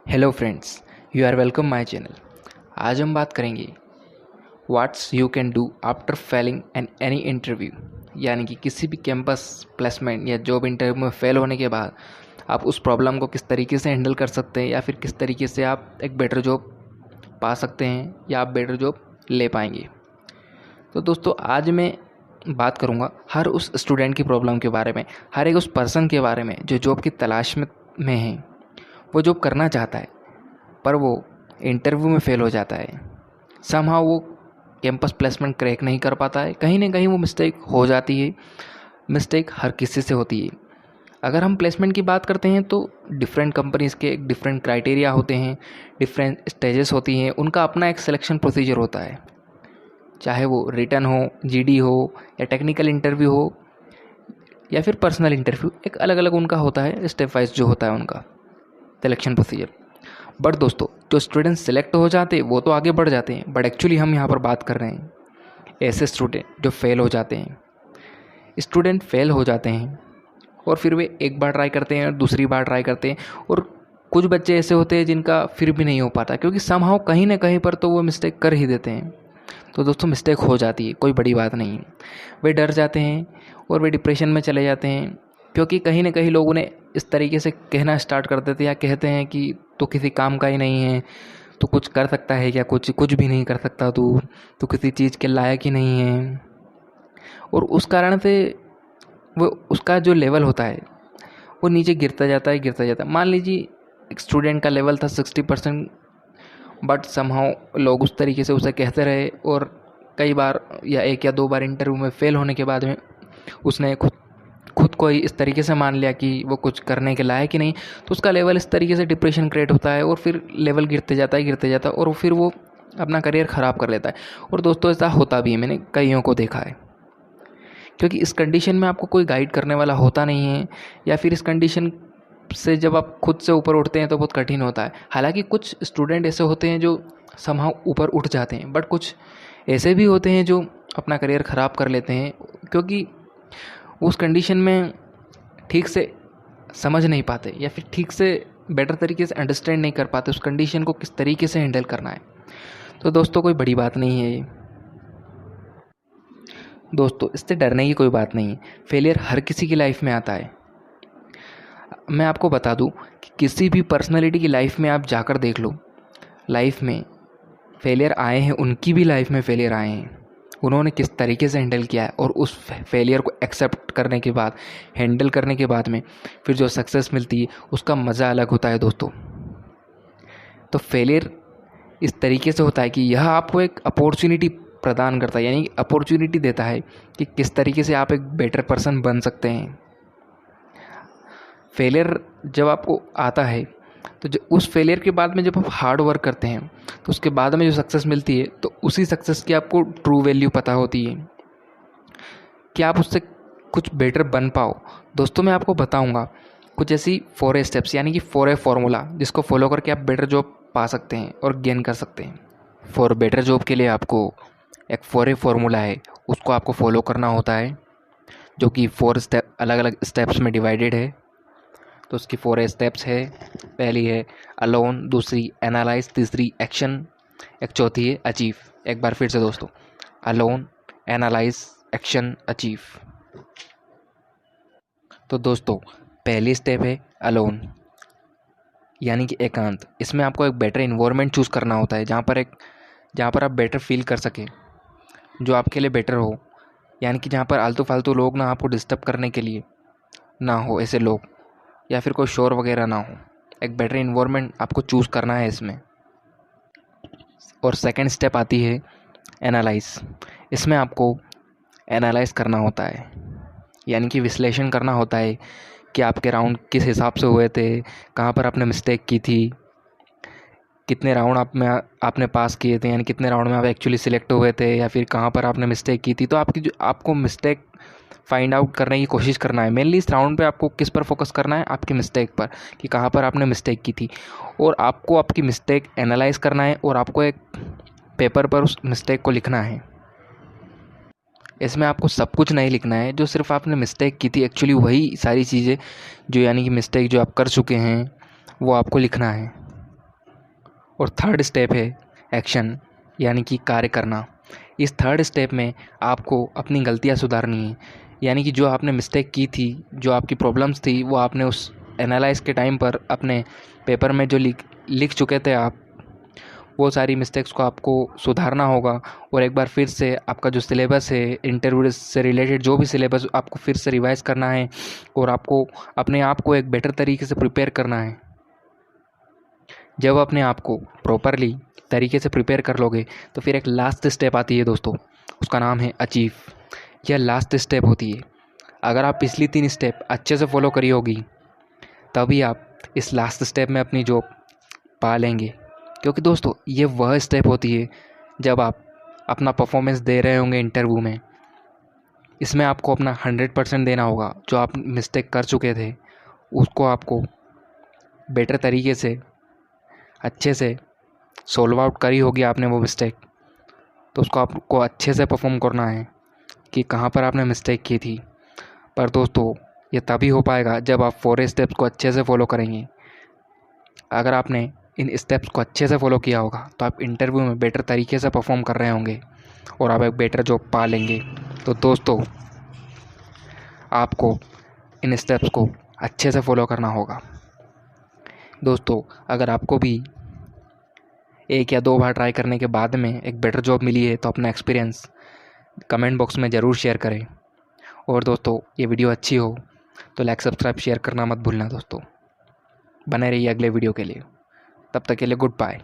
Hello friends, you are welcome my channel. आज हम बात करेंगे what's you can do after failing an any interview, यानी कि किसी भी कैंपस प्लेसमेंट या जॉब इंटरव्यू में फेल होने के बाद आप उस प्रॉब्लम को किस तरीके से हैंडल कर सकते हैं या फिर किस तरीके से आप एक बेटर जॉब पा सकते हैं या आप बेटर जॉब ले पाएंगे। तो दोस्तों, आज मैं बात करूँगा हर उस स्टूडेंट की प्रॉब्लम के बारे में, हर एक उस पर्सन के बारे में जो जॉब की तलाश में है, वो जॉब करना चाहता है पर वो इंटरव्यू में फ़ेल हो जाता है। समहाउ वो कैंपस प्लेसमेंट क्रैक नहीं कर पाता है। कहीं ना कहीं वो मिस्टेक हो जाती है। मिस्टेक हर किसी से होती है। अगर हम प्लेसमेंट की बात करते हैं तो डिफरेंट कंपनीज़ के एक डिफरेंट क्राइटेरिया होते हैं, डिफरेंट स्टेजेस होती हैं, उनका अपना एक सिलेक्शन प्रोसीजर होता है। चाहे वो रिटन हो, जीडी हो, या टेक्निकल इंटरव्यू हो, या फिर पर्सनल इंटरव्यू, एक अलग अलग उनका होता है, स्टेप वाइज जो होता है उनका सिलेक्शन प्रोसीजर। बट दोस्तों, जो स्टूडेंट सेलेक्ट हो जाते हैं वो तो आगे बढ़ जाते हैं, बट एक्चुअली हम यहाँ पर बात कर रहे हैं ऐसे स्टूडेंट जो फेल हो जाते हैं। स्टूडेंट फेल हो जाते हैं और फिर वे एक बार ट्राई करते हैं और दूसरी बार ट्राई करते हैं, और कुछ बच्चे ऐसे होते हैं जिनका फिर भी नहीं हो पाता, क्योंकि समहाउ कहीं ना कहीं पर तो वो मिस्टेक कर ही देते हैं। तो दोस्तों, मिस्टेक हो जाती है, कोई बड़ी बात नहीं है। वे डर जाते हैं और वे डिप्रेशन में चले जाते हैं, क्योंकि कहीं ना कहीं लोग उन्हें इस तरीके से कहना स्टार्ट कर देते हैं या कहते हैं कि तू किसी काम का ही नहीं है, तू कुछ कर सकता है क्या, कुछ कुछ भी नहीं कर सकता, तू किसी चीज़ के लायक ही नहीं है। और उस कारण से वो उसका जो लेवल होता है वो नीचे गिरता जाता है। मान लीजिए एक स्टूडेंट का लेवल था 60%, बट समहाउ लोग उस तरीके से उसे कहते रहे, और कई बार या एक या दो बार इंटरव्यू में फ़ेल होने के बाद में उसने खुद को ही इस तरीके से मान लिया कि वो कुछ करने के लायक ही नहीं। तो उसका लेवल इस तरीके से डिप्रेशन क्रिएट होता है, और फिर लेवल गिरते जाता है, और फिर वो अपना करियर ख़राब कर लेता है। और दोस्तों, ऐसा होता भी है, मैंने कईयों को देखा है, क्योंकि इस कंडीशन में आपको कोई गाइड करने वाला होता नहीं है, या फिर इस कंडीशन से जब आप खुद से ऊपर उठते हैं तो बहुत कठिन होता है। हालांकि कुछ स्टूडेंट ऐसे होते हैं जो समहाउ ऊपर उठ जाते हैं, बट कुछ ऐसे भी होते हैं जो अपना करियर ख़राब कर लेते हैं, क्योंकि उस कंडीशन में ठीक से समझ नहीं पाते या फिर ठीक से बेटर तरीके से अंडरस्टैंड नहीं कर पाते उस कंडीशन को किस तरीके से हैंडल करना है। तो दोस्तों, कोई बड़ी बात नहीं है ये। दोस्तों, इससे डरने की कोई बात नहीं है। फेलियर हर किसी की लाइफ में आता है। मैं आपको बता दूं कि किसी भी पर्सनालिटी की लाइफ में आप जाकर देख लो, लाइफ में फेलियर आए हैं, उनकी भी लाइफ में फेलियर आए हैं, उन्होंने किस तरीके से हैंडल किया है, और उस फेलियर को एक्सेप्ट करने के बाद, हैंडल करने के बाद में फिर जो सक्सेस मिलती है उसका मज़ा अलग होता है दोस्तों। तो फेलियर इस तरीके से होता है कि यह आपको एक अपॉर्चुनिटी प्रदान करता है, यानी अपॉर्चुनिटी देता है कि किस तरीके से आप एक बेटर पर्सन बन सकते हैं। फेलियर जब आपको आता है तो जो उस फेलियर के बाद में जब आप हार्ड वर्क करते हैं तो उसके बाद में जो सक्सेस मिलती है, तो उसी सक्सेस की आपको ट्रू वैल्यू पता होती है कि आप उससे कुछ बेटर बन पाओ। दोस्तों, मैं आपको बताऊंगा कुछ ऐसी 4 स्टेप्स, यानी कि 4A फॉर्मूला, जिसको फॉलो करके आप बेटर जॉब पा सकते हैं और गेन कर सकते हैं। फॉर बेटर जॉब के लिए आपको एक 4A फॉर्मूला है, उसको आपको फॉलो करना होता है, जो कि 4 स्टेप अलग अलग स्टेप्स में डिवाइडेड है। तो उसकी 4 स्टेप्स है। पहली है अलोन, दूसरी एनालाइज, तीसरी एक्शन, एक चौथी है अचीव। एक बार फिर से दोस्तों, अलोन, एनालाइज, एक्शन, अचीव। तो दोस्तों, पहली स्टेप है अलोन, यानी कि एकांत। इसमें आपको एक बेटर इन्वायरमेंट चूज़ करना होता है, जहाँ पर आप बेटर फील कर सकें, जो आपके लिए बेटर हो, यानी कि जहाँ पर आलतू फालतू लोग ना आपको डिस्टर्ब करने के लिए ना हो, ऐसे लोग, या फिर कोई शोर वगैरह ना हो। एक बेटर इन्वायरमेंट आपको चूज़ करना है इसमें। और सेकंड स्टेप आती है एनालाइज। इसमें आपको एनालाइज करना होता है, यानी कि विश्लेषण करना होता है कि आपके राउंड किस हिसाब से हुए थे, कहाँ पर आपने मिस्टेक की थी, कितने राउंड आपने पास किए थे, यानी कितने राउंड में आप एक्चुअली सिलेक्ट हुए थे, या फिर कहाँ पर आपने मिस्टेक की थी। तो आपको मिस्टेक फाइंड आउट करने की कोशिश करना है। मेनली इस राउंड पे आपको किस पर फोकस करना है, आपकी मिस्टेक पर, कि कहाँ पर आपने मिस्टेक की थी, और आपको आपकी मिस्टेक एनालाइज करना है, और आपको एक पेपर पर उस मिस्टेक को लिखना है। इसमें आपको सब कुछ नहीं लिखना है जो सिर्फ आपने मिस्टेक की थी, एक्चुअली वही सारी चीज़ें जो, यानी कि मिस्टेक जो आप कर चुके हैं, वो आपको लिखना है। और थर्ड स्टेप है एक्शन, यानी कि कार्य करना। इस थर्ड स्टेप में आपको अपनी गलतियाँ सुधारनी है, यानी कि जो आपने मिस्टेक की थी, जो आपकी प्रॉब्लम्स थी, वो आपने उस एनालाइज के टाइम पर अपने पेपर में जो लिख चुके थे आप, वो सारी मिस्टेक्स को आपको सुधारना होगा। और एक बार फिर से आपका जो सिलेबस है, इंटरव्यू से रिलेटेड जो भी सिलेबस, आपको फिर से रिवाइज करना है और आपको अपने आप को एक बेटर तरीके से प्रिपेयर करना है। जब अपने आप को प्रॉपरली तरीके से प्रिपेयर कर लोगे तो फिर एक लास्ट स्टेप आती है दोस्तों, उसका नाम है अचीव। यह लास्ट स्टेप होती है। अगर आप पिछली 3 स्टेप अच्छे से फॉलो करी होगी तभी आप इस लास्ट स्टेप में अपनी जॉब पा लेंगे। क्योंकि दोस्तों ये वह स्टेप होती है जब आप अपना परफॉर्मेंस दे रहे होंगे इंटरव्यू में। इसमें आपको अपना 100% देना होगा। जो आप मिस्टेक कर चुके थे उसको आपको बेटर तरीके से अच्छे से सोल्व आउट करी होगी आपने वो मिस्टेक, तो उसको आपको अच्छे से परफॉर्म करना है कि कहाँ पर आपने मिस्टेक की थी। पर दोस्तों ये तभी हो पाएगा जब आप 4 स्टेप्स को अच्छे से फॉलो करेंगे। अगर आपने इन स्टेप्स को अच्छे से फॉलो किया होगा तो आप इंटरव्यू में बेटर तरीके से परफॉर्म कर रहे होंगे और आप एक बेटर जॉब पा लेंगे। तो दोस्तों आपको इन स्टेप्स को अच्छे से फॉलो करना होगा। दोस्तों अगर आपको भी 1 या 2 बार ट्राई करने के बाद में एक बेटर जॉब मिली है तो अपना एक्सपीरियंस कमेंट बॉक्स में ज़रूर शेयर करें। और दोस्तों ये वीडियो अच्छी हो तो लाइक सब्सक्राइब शेयर करना मत भूलना दोस्तों। बने रहिए अगले वीडियो के लिए। तब तक के लिए गुड बाय।